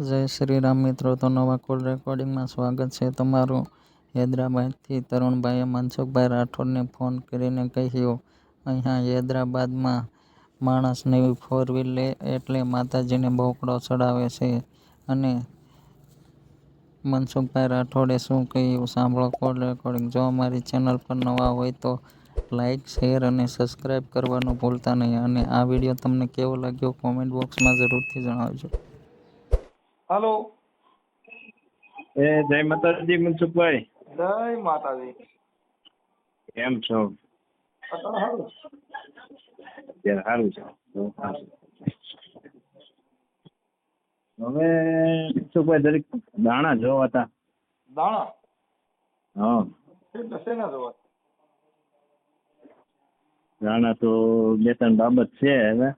જય શ્રી રામ મિત્રો, તો નવા કોલ રેકોર્ડિંગમાં સ્વાગત છે તમારું. હૈદરાબાદથી તરુણભાઈએ મનસુખભાઈ રાઠોડને ફોન કરીને કહ્યું, અહીંયા હૈદરાબાદમાં માણસ નવી 4 વ્હીલ લે એટલે માતાજીને બોકડો ચડાવે છે. અને મનસુખભાઈ રાઠોડે શું કહ્યું સાંભળો કોલ રેકોર્ડિંગ. જો અમારી ચેનલ પર નવા હોય તો લાઇક, શેર અને સબસ્ક્રાઈબ કરવાનું ભૂલતા નહીં. અને આ વિડીયો તમને કેવો લાગ્યો કોમેન્ટ બોક્સમાં જરૂરથી જણાવજો. હાલો. જય માતાજી મનસુખભાઈ. જય માતાજી. કેમ છો? અત્યારે સારું અત્યારે સારું છે. હવે મનસુખભાઈ જરીક દાણા જોવા હતા. દાણા? હા, એટલે શેના જોવા? દાણા તો 2-3 બાબત છે. હવે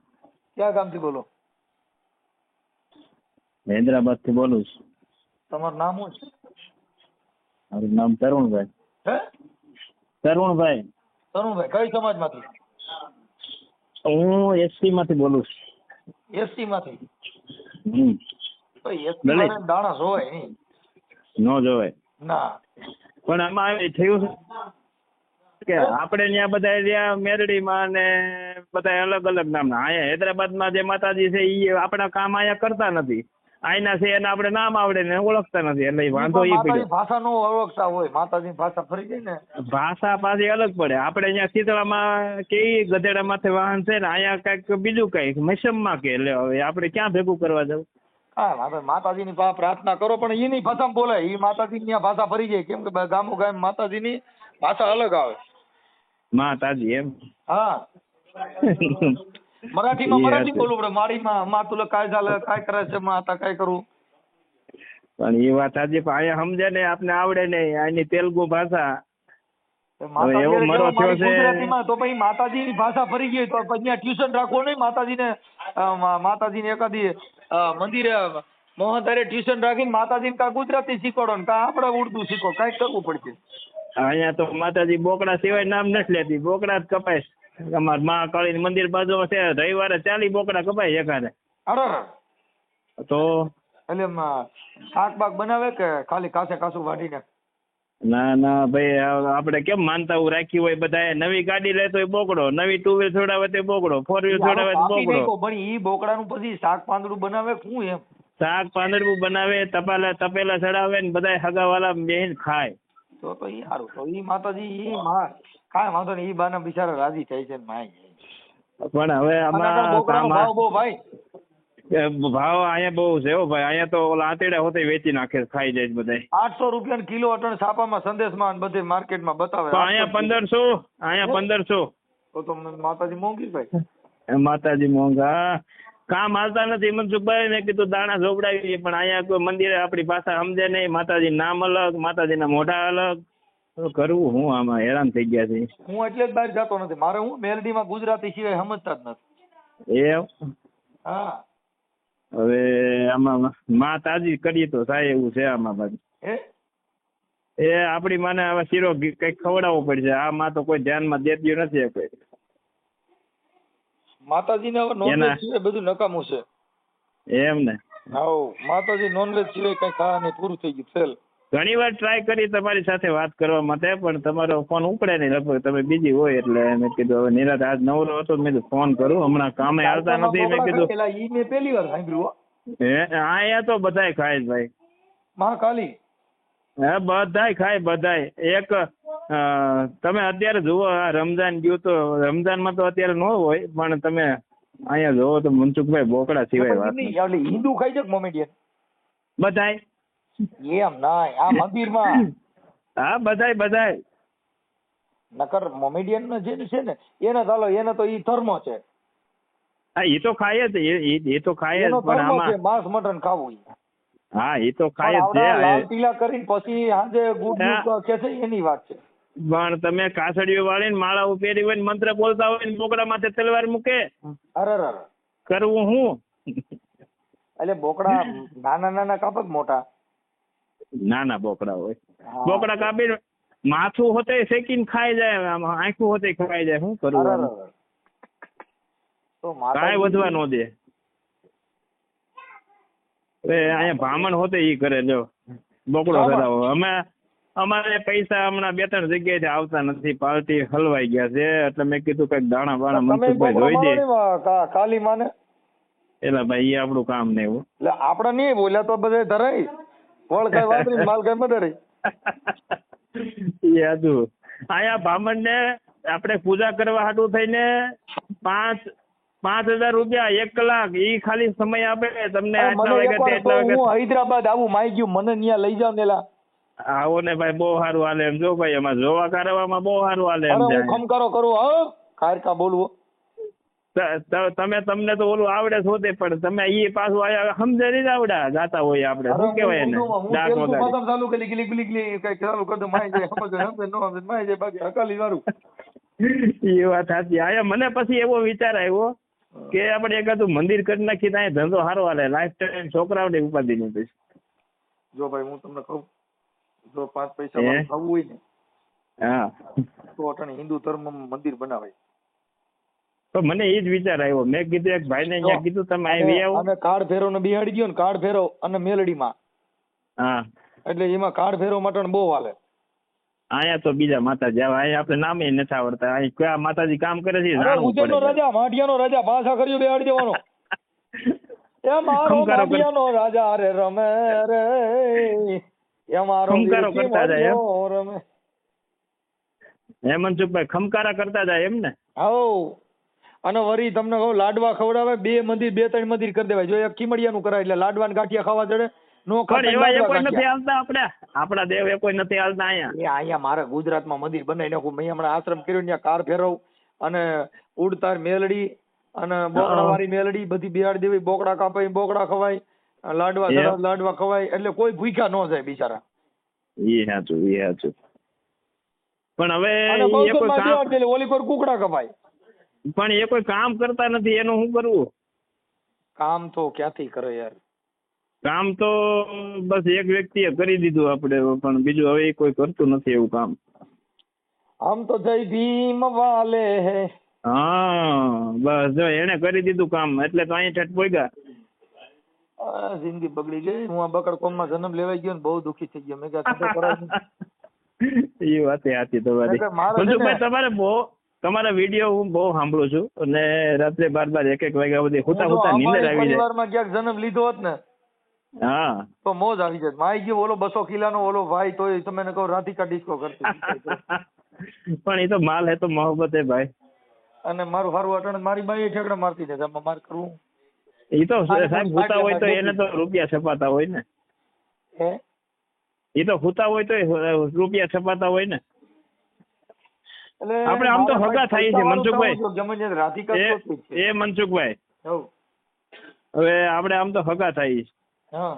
ક્યાં ગામથી બોલો? હૈદરાબાદ થી બોલું છું. તમારું નામ શું છે? મારું નામ તરુણભાઈ. હે? તરુણભાઈ. તરુણભાઈ કઈ સમાજમાંથી? હું એસટી માંથી બોલું છું. એસટી માંથી? હમ. એસટી માં દાણા જોવાય નહીં. નો જોવાય ના. પણ આમાં એ થયું છે કે આપણે ત્યાં બધા ત્યાં મેરડીમાં ને બધા અલગ અલગ નામના. અહીંયા હૈદરાબાદમાં જે માતાજી છે એ આપણા કામ અહીંયા કરતા નથી. આઈના છે એને આપણે નામ આવડે ને ઓળખતા નથી, એટલે વાંધો એ પડ્યો. ભાષા નો ઓળખતા હોય, માતાજી ભાષા ફરી જાય ને ભાષા પાછી અલગ પડે. આપણે અહીંયા શીતળામાં કે ગધેડા માથે વાહન છે ને અહીંયા કઈક બીજું કઈક મસમમાં કે એટલે હવે આપણે ક્યાં ભેગું કરવા જવું? હા, માતાજી ની પ્રાર્થના કરો પણ એની ભાષામાં બોલાય. એ માતાજી ની ભાષા ફરી જાય, કેમ કે ગામો ગામ માતાજી ની ભાષા અલગ આવે. માતાજી એમ? હા. મરાઠીમાં મરાઠી બોલવું પડે. મારીમાં માં તુલા काय झालं, काय करायचं मग आता काय करू? પણ એ વાત આજે અહીંયા સમજે ને આપને આવડે નહીં. આની તેલુગુ ભાષા એવો મરો થયો છે ગુજરાતીમાં તો પછી માતાજીની ભાષા ફરી ગઈ તો પછી ટ્યુશન રાખવો નહીં. માતાજીને એકાદી મંદિરે મોહનધારે ટ્યુશન રાખીને માતાજીને કા ગુજરાતી શીખવાડો ને કા આપણે ઉર્દુ શીખો, કાંઈક કરવું પડશે. અહીંયા તો માતાજી બોકડા સિવાય નામ નથી લેતી. બોકડા જ કપાય. અમાર મહાકાળી મંદિર બાજુમાં છે, રવિવારે 40 બોકડા કપાય એકાદે. અરે તો એટલે શાક બાક બનાવે કે ખાલી કાસે કાસું વાઢીને? ના ના ભાઈ, આપણે કેમ માનતા રાખી હોય બધા. નવી ગાડી લે તો બોકડો, નવી 2 વ્હીલ છોડાવે તો બોકડો, 4 વ્હીલ છોડાવે તો બોકડો. પણ ઈ બોકડાનું પછી શાક પાંદડું બનાવે શું એમ? શાક પાંદડું બનાવે, તપેલા ચડાવે ને બધા હગાવાલા બેહીને ખાય. તો ઈ સારું. તો ઈ માતાજી ઈ કાંઈ વાંધો નહીં. ઈ બાના બિચારા રાજી થાય છે ને માય. પણ હવે આમાં ભાવ બહુ ભાઈ, ભાવ અહીંયા બહુ છે હો ભાઈ. અહીંયા તો ઓલા આંતેડા હોતે વેચી નાખે, ખાઈ જાય બધા. 800 રૂપિયા કિલો અટણ છાપામાં સંદેશમાં બધે માર્કેટમાં બતાવે. અહીંયા 1500, અહીંયા 1500. તો માતાજી મોંઘી ભાઈ. માતાજી મોંઘા. કામ હાલતા નથી મનસુખભાઈ. મેં કીધું દાણા જોવડાવીએ, પણ અહીંયા કોઈ મંદિરે આપણી ભાષા સમજે નહીં. માતાજી નામ અલગ, માતાજીના મોઢા અલગ. કરવું હું આમાં હેરાન થઈ ગયા છે. હું એટલે જ બહાર જતો નથી. મારે હું મેલડીમાં ગુજરાતી સિવાય સમજતા જ નથી. હા. હવે આમાં માતાજી કરીએ તો થાય એવું છે આમાં બાજુ. એ આપણી માને હવે શીરો કઈક ખવડાવવો પડશે. આમાં તો કોઈ ધ્યાનમાં દેતું નથી કોઈ. માતાજીને હવે નોનવેજ સિવાય બધું નકામું છે. એમ ને? હા, માતાજી નોનવેજ સિવાય કઈ ખાવાનું પૂરું થઈ ગયું. ફેલ. ઘણી વાર ટ્રાય કરી તમારી સાથે વાત કરવા માટે, પણ તમારો ફોન ઉપડે નહીં. લગભગ તમે બીજી હોય એટલે મેં કીધું હવે નિરાત આજ નવરો હતો મેં ફોન કરું. હમણાં કામે આવતા નથી. મેં કીધું મેં પહેલી વાર સાંભળ્યું. અહીંયા તો બધાય ખાય જ ભાઈ. મહાકાલી? હા, બધાય ખાય બધાય. એક તમે અત્યારે જુઓ, આ રમઝાન ગયું તો રમઝાનમાં તો અત્યારે ન હોય, પણ તમે અહીંયા જોવો તો મનસુખભાઈ બોકડા સિવાય વાત નહીં. હિન્દુ ખાઈ છે મોમેડિયન? બધાય એમ ના, આ મંદિરમાં? હા, બધાય. નકર મોમેડિયન જે છે ને એને ચાલો, એને તો ઈ ધર્મ છે. હા, એ તો ખાય જ. એ તો ખાય જ, પણ આમાં માંસ મટન ખાવું. હા, એ તો ખાય જ છે. લાલ ટીલા કરીને પછી સાંજે ગુડ કે છે એની વાત છે. પણ તમે કાસડીઓ વાળીને માળા પહેરી હોય ને મંત્ર બોલતા હોય ને બોકડા માથે તલવાર મૂકે. અરે કરવું હું? એટલે બોકડા નાના નાના કાપક મોટા? નાના બોકડા હોય. બોકડા કાપી માથું હોતે શેકીને ખાઈ જાય, આંખું હોતે ખાઈ જાય. શું કરવું? કાંઈ વધવા ન દે. અહીંયા ભામણ હોતે ઈ કરે જો બોકડો ભામણ? કરાવો. અમારે પૈસા હમણાં 2-3 જગ્યાએથી આવતા નથી, પાર્ટી હલવાઈ ગયા છે, એટલે મેં કીધું કઈક દાણા બાણા તમે મનસુખભાઈ બોકડો જોઈ દે. મારો ને કાલી માને એટલે ભાઈ એ આપણું કામ નહીં એવું. એટલે આપડે નહીં બોલ્યા તો બધે ધરાય વળ કઈ વાપરી માલ કઈ મદરાય. એ હતું અહીંયા ભામણ ને આપણે પૂજા કરવા હાટું થઈને 5,000 રૂપિયા 1 કલાક ઈ ખાલી સમય આપે તમને. આટલા મને વાગ્યા એકવાર એટલા તો હું વાગ્યા હૈદરાબાદ આવું માઈ ગયું, મને ત્યાં લઈ જાવ ને લા. આવો ને ભાઈ બહુ સારું હાલે એમ. જો ભાઈ એમાં જોવા કરવામાં બહુ સારું હાલે એમ અરે હું જાય. ખમકારો કરું હા ખારકા બોલવો. તમને તો ઓલું આવડે છે હોતે, પણ તમે ઈ પાછું આયા સમજે નહીં આવડા ગાતા હોય આપણે શું કહેવાય એને ડાક વગાડે. ચાલુ કરી ગીલી ગીલી ગીલી કઈ ચાલુ કરી દો માઈ જાય સમજ નો સમજ માઈ જાય બાકી હકાલી વાળું. એ વાત સાચી. આયા મને પછી એવો વિચાર આવ્યો કે આપણે એકાદું મંદિર કરી નાખી તો અહીંયા ધંધો સારો હાલે, લાઈફ ટાઈમ છોકરાઓને ઉપાધિ નહીં પછી. જો ભાઈ હું તમને કહું, જો 5 પૈસા વાળું થવું હોય ને હા તો અટાણે હિન્દુ ધર્મ મંદિર બનાવાય. તો મને એ જ વિચાર આવ્યો. મેં કીધું એક ભાઈને અહીંયા કીધું તમે અહીં વી આવો. અને કાર્ડ ફેરો ને બિહાડી ગયો ને કાર્ડ ફેરો અને મેલડીમાં, હા એટલે એમાં કાર્ડ ફેરો માટે બહુ હાલે. અહીંયા તો બીજા માતાજી આવે, અહીંયા આપણે નામે નથી આવડતા. અહીં કયા માતાજી કામ કરે છે જાણવું ઉજ્જૈનનો પડે. રાજા માઢિયાનો રાજા ભાષા કર્યો બેહાડી દેવાનો. એ મારો ખમકારો માઢિયાનો રાજા રે રમે રે, એ મારો ખમકારો દેશી કરતા જાય એમ? માઢિયો રમે. હે મનસુખભાઈ ખમકારા કરતા જાય એમ ને? હાઉ. અને વરી તમને કહું લાડવા ખવડાવે, 2 મંદિર 2-3 મંદિર કરી દેવાય. જો એક ખીમડિયાનું કરાય એટલે લાડવા ને ગાંઠિયા ખાવા જડે. નો પણ ખાતા એવા એ લાડવા કોઈ નથી ગાંઠિયા. હાલતા આપણા દેવ એ કોઈ નથી હાલતા અહીંયા. એ અહીંયા મારે ગુજરાતમાં મંદિર બનાવી નાખું. મેં હમણાં આશ્રમ કર્યો ત્યાં કાર ફેરવ અને ઉડતાર મેલડી અને બોકડા વાળી મેલડી બધી બિહાડી દેવી. બોકડા કાપાય, બોકડા ખવાય, લાડવા સરસ લાડવા ખવાય, એટલે કોઈ ભૂખ્યા ન જાય બિચારા. એ સાચું એ સાચું. પણ હવે અને એ કોઈ બહુસરમાં કામ બિહાડી દે, ઓલી પર કુકડા કપાય. પણ એ કોઈ કામ કરતા નથી, એનું શું કરવું? કામ તો ક્યાંથી કરે યાર. કામ તો બસ એક વ્યક્તિએ કરી દીધું આપણે, પણ બીજું હવે ઈ કોઈ કરતું નથી એવું કામ. આમ તો જય ભીમ વાલે હે. હા બસ જો એને કરી દીધું કામ, એટલે તો અહીં ઠેઠ પોગ્યા. જિંદગી બગડી ગઈ. હું આ બકડ કોમમાં જન્મ લેવાઈ ગયો ને બહુ દુઃખી થઈ ગયો. મેં કહ્યું એ વાત સાચી તમારી. મનસુખભાઈ તમારા વિડીયો હું બહુ સાંભળું છું, અને રાત્રે 12-1 વાગ્યા સુધી હુતા નીંદર આવી જાય. પરિવારમાં ક્યાંક જન્મ લીધો હોત ને હા તો મોજ આવી જાય. માઈ ગયો ઓલો 200 કિલોનો ઓલો ભાઈ, તોય તમે કહો રાધિકા ડિસ્કો કરતી. પણ એ તો માલ હે તો મોહબ્બત હે ભાઈ. અને મારું હારું અટણ મારી બાઈ ઠેકડા મારતી છે. મારે કરવું એ તો સાહેબ હુતા હોય તો એને તો રૂપિયા છપાતા હોય ને. હે એ તો હુતા હોય તો રૂપિયા છપાતા હોય ને. એટલે આપણે આમ તો હગા થાય છે મનસુખભાઈ. ગમે તે રાધિકા એ મનસુખભાઈ હવ હવે આપણે આમ તો હગા થાય. હા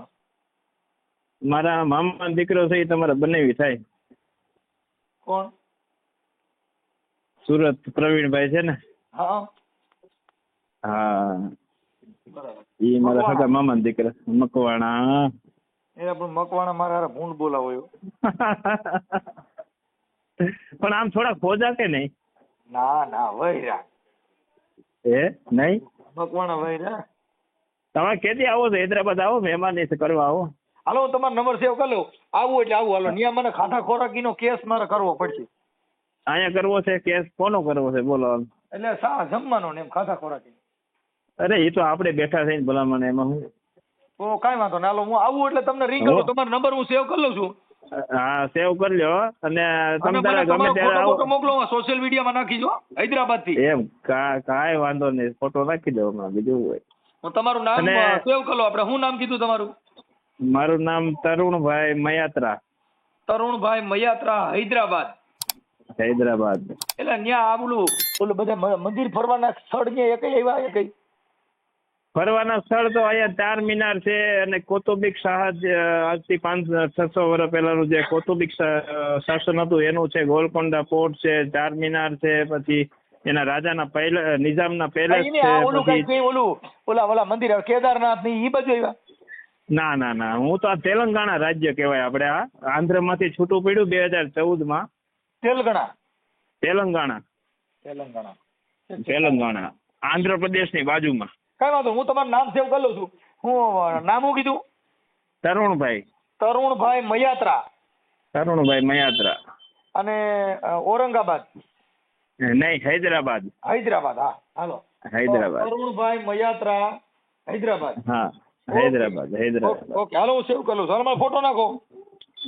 મારા મામા દીકરો છે એ તમારા બનેવી થાય. કોણ? સુરત પ્રવીણભાઈ છે ને. હા હા બરાબર. એ મારા સગા મામા દીકરા મકવાણા. એ પણ મકવાણા મારા હારે ભૂંડ બોલાવો એવો. પણ આમ થોડા ખોજા કે નહીં? ના વૈરા એ નહીં મકવાણા વૈરા. તમે કેદી આવો છો? હૈદરાબાદ આવો, મહેમાન કરવા આવો. હાલો હું તમારો નંબર સેવ કરી લઉં. આવું એટલે આવું. હાલો ત્યાં મને ખાટા ખોરાકીનો કેસ મારે કરવો પડશે. અહીંયા કરવો છે કેસ? કોનો કરવો છે બોલો? એટલે સા જમવાનો ને એમ ખાટા ખોરાકી. અરે એ તો આપણે બેઠા થઈને ભલામણ એમાં હું. તો કાંઈ વાંધો ના. હાલો હું આવું એટલે તમને રિંગ કરું. તમારો નંબર હું સેવ કરી લઉં છું. હા સેવ કરી લ્યો. અને તમે મને તારા ગમે તમારો ત્યારે આવો. ફોટો મોકલો, સોશિયલ મીડિયામાં નાખીજો હૈદરાબાદ થી. એમ કાંઈ વાંધો નહીં, ફોટો નાખી દો હમણાં. બીજું હોય હું તમારું નામ સેવ કરી લો. આપણે શું નામ કીધું તમારું? મારું નામ તરુણભાઈ મયાત્રા. તરુણભાઈ મયાત્રા, હૈદરાબાદ. હૈદરાબાદ. એટલે ત્યાં ઓલું બધા મંદિર ફરવાના સ્થળ ને એક આવ્યા એક ફરવાના સ્થળ તો અહીંયા 4 મિનાર છે, અને કૌટુંબિક આજથી 500-600 વર્ષ પહેલાનું જે કૌટુંબિક શાસન હતું એનું છે. ગોલકોંડા ફોર્ટ છે, 4 મિનાર છે, પછી એના રાજાના નિઝામના પેલેસ છે. ઓલા મંદિર કેદારનાથ ની ઈ બાજુ આવ્યા? ના હું તો આ તેલંગાણા રાજ્ય કહેવાય. આપણે આ આંધ્રમાંથી છૂટું પડ્યું 2014 તેલંગાણા આંધ્રપ્રદેશની બાજુમાં. કઈ વાંધો, હું તમારું નામ સેવ કરી લઉં છું. હું નામ શું કીધું? તરુણભાઈ મયાત્રા તરુણભાઈ મયાત્રા અને ઔરંગાબાદ નહીં હૈદરાબાદ હા હાલો હૈદરાબાદ તરુણભાઈ મયાત્રા હૈદરાબાદ હા હૈદરાબાદ ઓકે હાલો હું સેવ કરી લઉં છું. હાલો મારો ફોટો નાખો.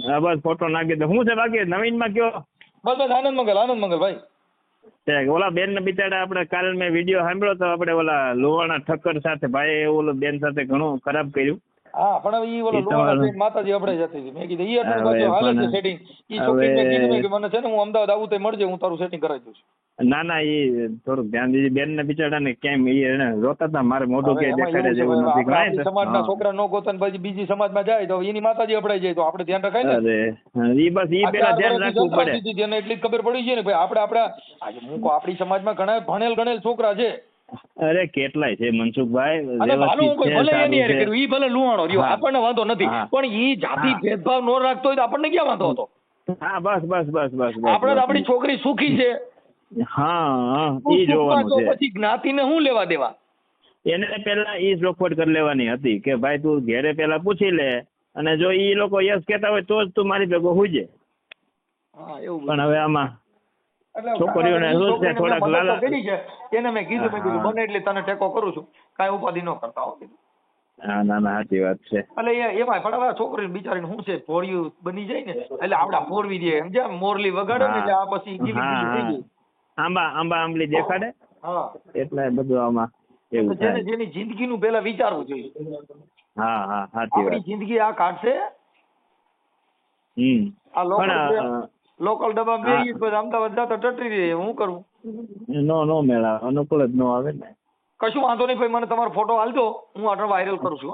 હા બસ ફોટો નાખી દો. શું છે બાકી નવીનમાં કયો? બસ આનંદ મંગલ ભાઈ. છે ઓલા બેન ને બિચારા આપણે કાલ મેં વિડીયો સાંભળ્યો તો આપણે ઓલા લોહાણા ઠક્કર સાથે ભાઈ ઓલો બેન સાથે ઘણું ખરાબ કર્યું. હા પણ હવે ઈ ઓલો એ તમારો- લોહાણા બેન માતાજી આપણે જતી હતી. મેં કીધું ઈ અટલ હવે બાજુ હાલે છે પણ- સેટિંગ. ઈ છોકરી મેં હવે- કીધું મેં કે મને છે ને હું અમદાવાદ આવું તો મળજે હું તારું સેટિંગ કરાવી દઉં છું. ના ના એ થોડુંક ધ્યાન દીધી બેન ને બિચારા ને કેમ એને રોતા હતા મારે મોઢું હવે કે એમાં દેખાડે એવું છે જેવું ભાઈ, નથી. આપણે આપણી સમાજના છોકરા નો ગોતે ને પછી બીજી સમાજમાં જાય તો એની માતાજી અપડાઈ જાય તો આપણે ધ્યાન રખાય ને. અરે ઈ બસ ઈ પેલા ધ્યાન રાખવું પડે. જેને એટલી ખબર પડી છે ને ભાઈ આપણે આપણા આજે હું કહું આપણી સમાજમાં ઘણા ભણેલ ગણેલ છોકરા છે અરે કેટલાય છે મનસુખભાઈ અને ભાલો હું કોઈ ભલે એની હારે વ્યવસ્થિત છે, કર્યું ઈ ભલે લુહાણો રહ્યો હા. આપણને વાંધો નથી હા. પણ ઈ જાતિ હા. ભેદભાવ ન રાખતો હોય તો આપણને ક્યાં વાંધો હતો. હા બસ બસ બસ બસ બસ આપણે તો બસ. આપણી છોકરી સુખી છે હા હા તું ઈ સુખમાં જોવાનું છો, છે. પછી જ્ઞાતિને શું લેવા દેવા. એને પેલા ઈ જ રોકફોડ કરી લેવાની હતી કે ભાઈ તું ઘેરે પેલા પૂછી લે અને જો ઈ લોકો યસ કહેતા હોય તો જ તું મારી ભેગો હુજે. હા એવું પણ હવે આમાં એટલે છોકરીઓને ઈ શું છે, છોકરીને મેં થોડાક મદદ તો લાલા- કરી છે. એને મેં કીધું હા. બને એટલે તને ટેકો કરું છું કાંઈ ઉપાધિ ન કરતા હો કીધું. હા ના ના સાચી વાત છે. એટલે એમાં પણ હવે છોકરી બિચારીને શું છે ભોળિયું બની જાય ને એટલે આપડા ફોરવી દે એમ જેમ મોરલી વગાડે ને એટલે આ પછી ગીલી હા ગીલી થઈ હા ગઈ. આંબા આંબલી દેખાડે હા એટલે બધું આમાં એવું એટલે જેને થાય. જેની જિંદગીનું પેલા વિચારવું જોઈએ. હા હા સાચી આપણી વાત. જિંદગી આ કાઢશે આ પણ લોકલ ડબ્બા બેસી પછી અમદાવાદ જતા ટટરી રહે હું કરું. નો મેળા અનુકૂળ જ નો આવે ને. કશું વાંધો નહીં ભાઈ મને તમારો ફોટો આલજો હું આટલો વાયરલ કરું છું.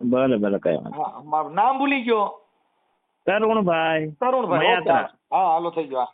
ભલે ભલે કઈ વાંધો. હા મારું નામ ભૂલી ગયો તરુણભાઈ તરુણભાઈ. ઓકે. મયાત્રા. હા હાલો થઈ ગયો. હા